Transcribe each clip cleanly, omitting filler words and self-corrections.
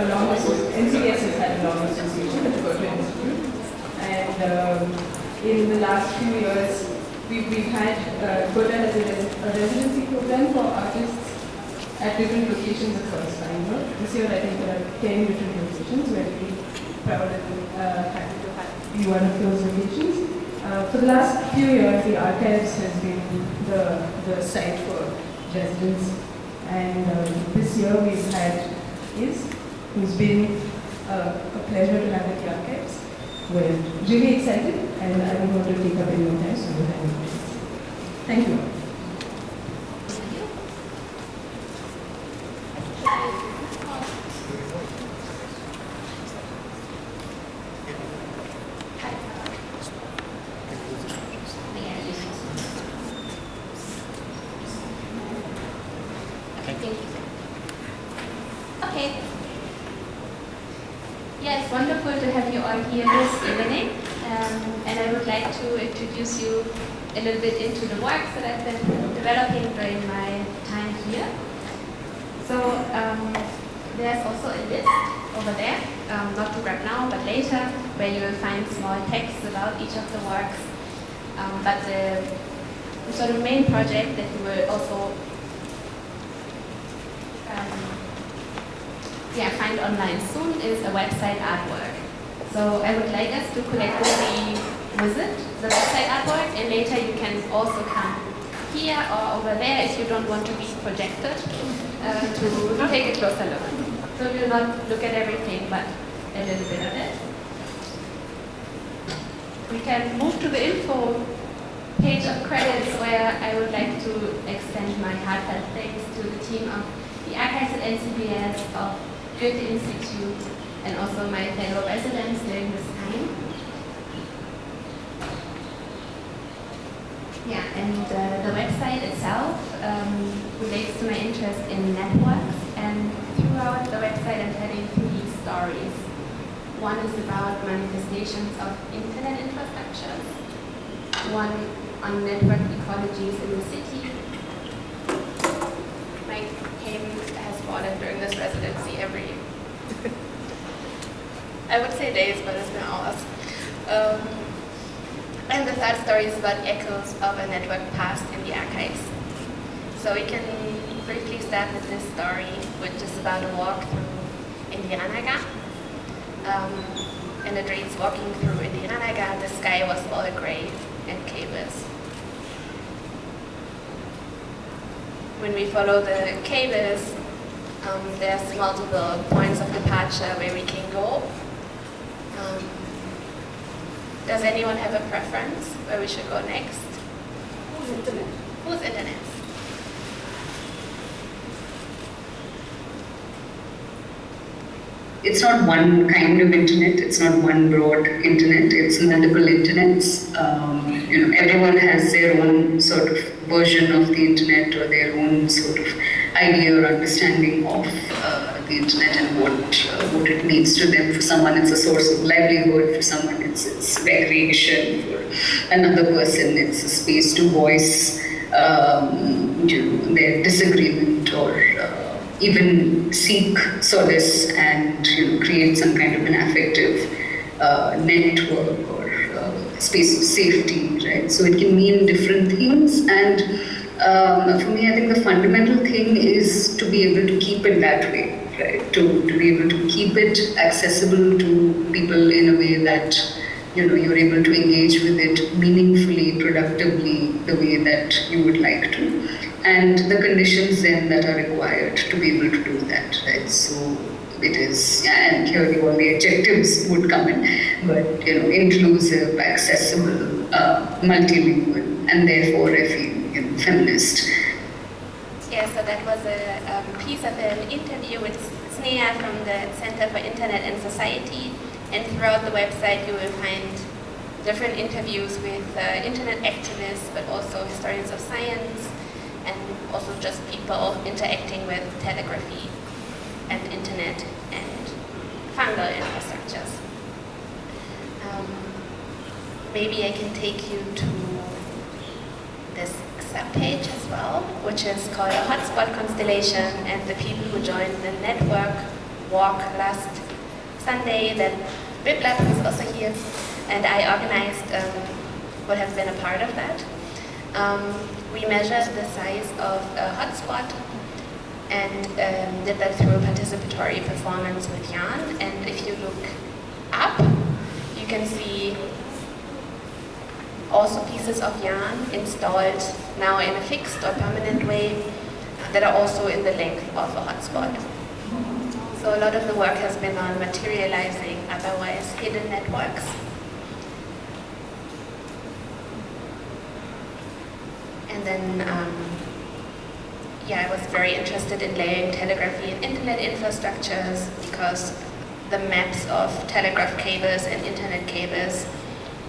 a long association. NCBS has had a long association with the Goethe-Institut, and in the last few years, we've had Goethe has a residency program for artists at different locations across Bangalore. This year, I think there are 10 different locations. We're really proud and happy to be one of those locations. For the last few years, the archives has been the site for residents, and this year we've had who's been a pleasure to have at the archives. We're really excited, and I don't want to take up any more time, so we'll hand it over. Thank you. Okay. Yes, wonderful to have you all here this evening. And I would like to introduce you a little bit into the works that I've been developing during my time here. So there's also a list over there, not to grab now, but later, where you will find small texts about each of the works. But the sort of main project that you will also find online soon is a website artwork. So I would like us to collectively visit the website artwork, and later you can also come here or over there if you don't want to be projected to take a closer look. So we'll not look at everything, but a little bit of it. We can move to the info page of credits, where I would like to extend my heartfelt thanks to the team of the archives at NCBS, of Goethe-Institut, and also my fellow residents during this time. Yeah, and the website itself relates to my interest in networks, and throughout the website I'm telling 3 stories. One is about manifestations of internet infrastructures, one on network ecologies in the city. My cane has fallen during this residency every I would say days, but it's been hours. And the third story is about echoes of a network past in the archives. So we can briefly start with this story, which is about a walk through Indianaga. And it reads, walking through Indianaga, the sky was all gray and cables. When we follow the cables, there's multiple points of departure where we can go. Does anyone have a preference where we should go next? Whose internet? Whose internet? It's not one kind of internet, it's not one broad internet, it's multiple internets. Everyone has their own sort of version of the internet, or their own sort of idea or understanding of the internet and what it means to them. For someone it's a source of livelihood, for someone it's recreation, for another person it's a space to voice their disagreement, or even seek solace and create some kind of an affective network or space of safety, right? So it can mean different things, and for me, I think the fundamental thing is to be able to keep it that way, right? To be able to keep it accessible to people in a way that you're able to engage with it meaningfully, productively, the way that you would like to, and the conditions then that are required to be able to do that, right? So it is, and here all the adjectives would come in, but inclusive, accessible, multilingual, and therefore I feel feminist. Yeah, so that was a piece of an interview with Sneha from the Center for Internet and Society, and throughout the website you will find different interviews with internet activists, but also historians of science, and also just people interacting with telegraphy and internet and fungal infrastructures. Maybe I can take you to this subpage as well, which is called a hotspot constellation, and the people who join the network walk last Sunday that BibLab was also here, and I organized would have been a part of that. We measured the size of a hotspot and did that through participatory performance with yarn. And if you look up, you can see also pieces of yarn installed now in a fixed or permanent way that are also in the length of a hotspot. So a lot of the work has been on materializing otherwise hidden networks. And then, I was very interested in layering telegraphy and internet infrastructures because the maps of telegraph cables and internet cables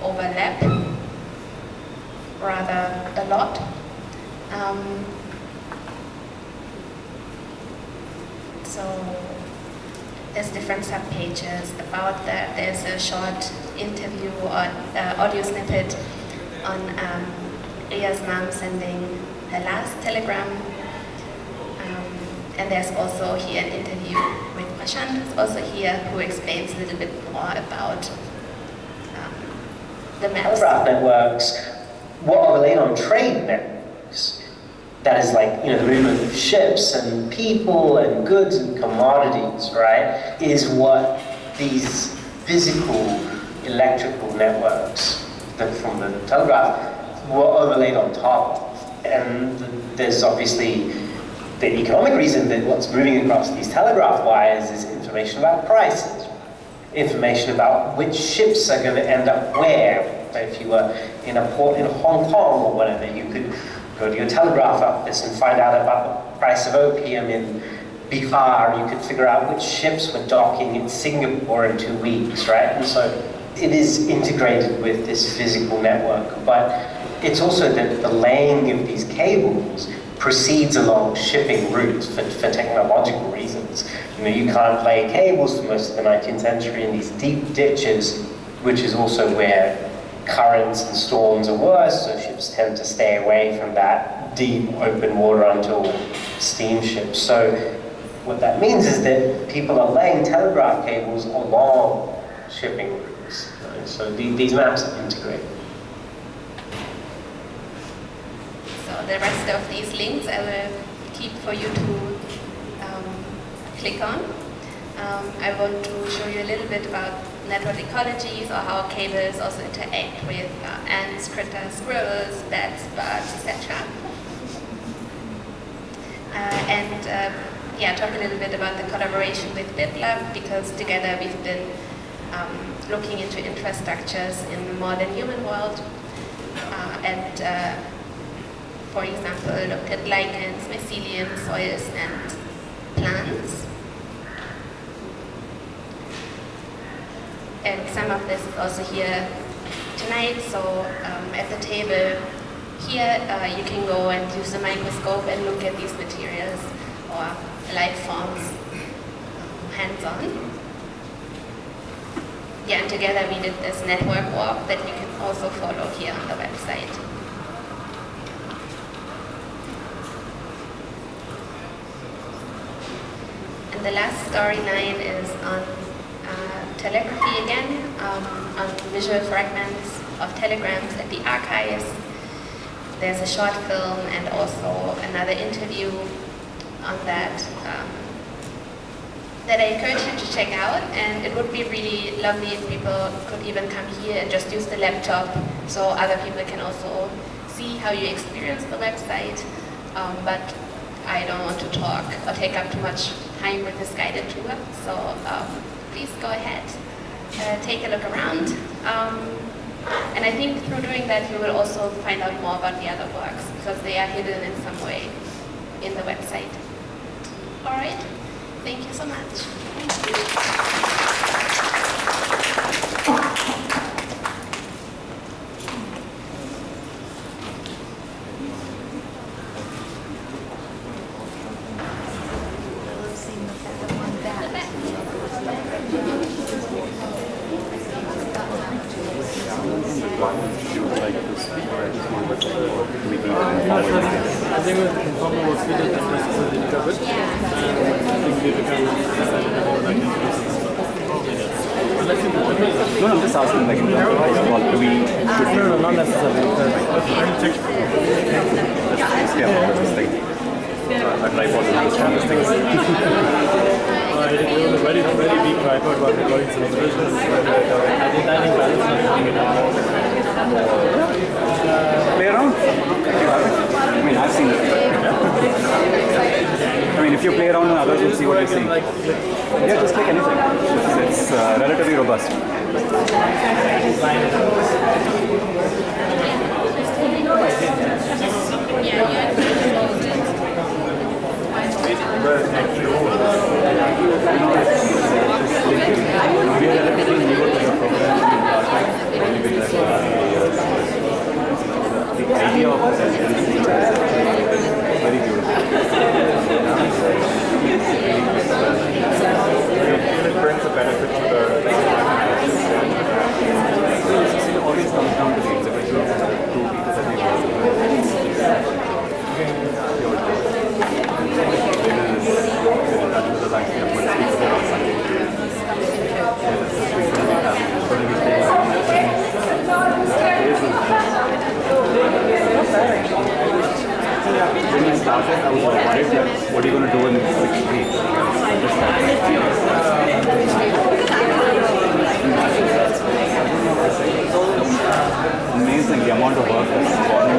overlap rather a lot. So there's different subpages about that. There's a short interview or audio snippet on Ria's mom sending her last telegram. And there's also here an interview with Prashant, who's also here, who explains a little bit more about the maps. Telegraph networks, what are related on trade networks? That is like, the movement of ships and people and goods and commodities, right? Is what these physical electrical networks that from the telegraph were overlaid on top of. And there's obviously the economic reason that what's moving across these telegraph wires is information about prices, information about which ships are going to end up where. So if you were in a port in Hong Kong or whatever, you could go to your telegraph office and find out about the price of opium in Bihar. You could figure out which ships were docking in Singapore in 2 weeks, right? And so it is integrated with this physical network, but it's also that the laying of these cables proceeds along shipping routes for technological reasons. You can't lay cables for most of the 19th century in these deep ditches, which is also where currents and storms are worse, so ships tend to stay away from that deep open water until steamships. So what that means is that people are laying telegraph cables along shipping routes. So these maps are integrated. So the rest of these links I will keep for you to click on. I want to show you a little bit about network ecologies or how cables also interact with ants, critters, squirrels, bats, birds, etc. Talk a little bit about the collaboration with BibLab, because together we've been looking into infrastructures in the modern human world for example, looked at lichens, mycelium, soils, and plants. And some of this is also here tonight. So at the table here, you can go and use the microscope and look at these materials or life forms hands-on. Yeah, and together we did this network walk that you can also follow here on the website. And the last storyline is on telegraphy again, on visual fragments of telegrams at the archives. There's a short film and also another interview on that that I encourage you to check out. And it would be really lovely if people could even come here and just use the laptop so other people can also see how you experience the website. But I don't want to talk or take up too much time with this guided tour, so please go ahead, take a look around. And I think through doing that you will also find out more about the other works, because they are hidden in some way in the website. All right, thank you so much. Thank you. think with informal works we did discuss this a little bit, and I think we become No, I'm just asking, like, in terms of protocol, do we... No, not necessarily. Yeah, this thing. A tripod is just this thing. It was a very, very weak tripod while recording some versions. I think balance not putting it out. Play around? I mean, I've seen it. I mean, if you play around and others will see what you're seeing. Yeah, just click anything. It's relatively robust. The idea of residency is very beautiful. It brings a benefit to the It always comes down to the individuals, two people that they work with. When you started, I was worried that what are you going to do in 6 weeks? Amazing the amount of work that's gone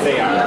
they are.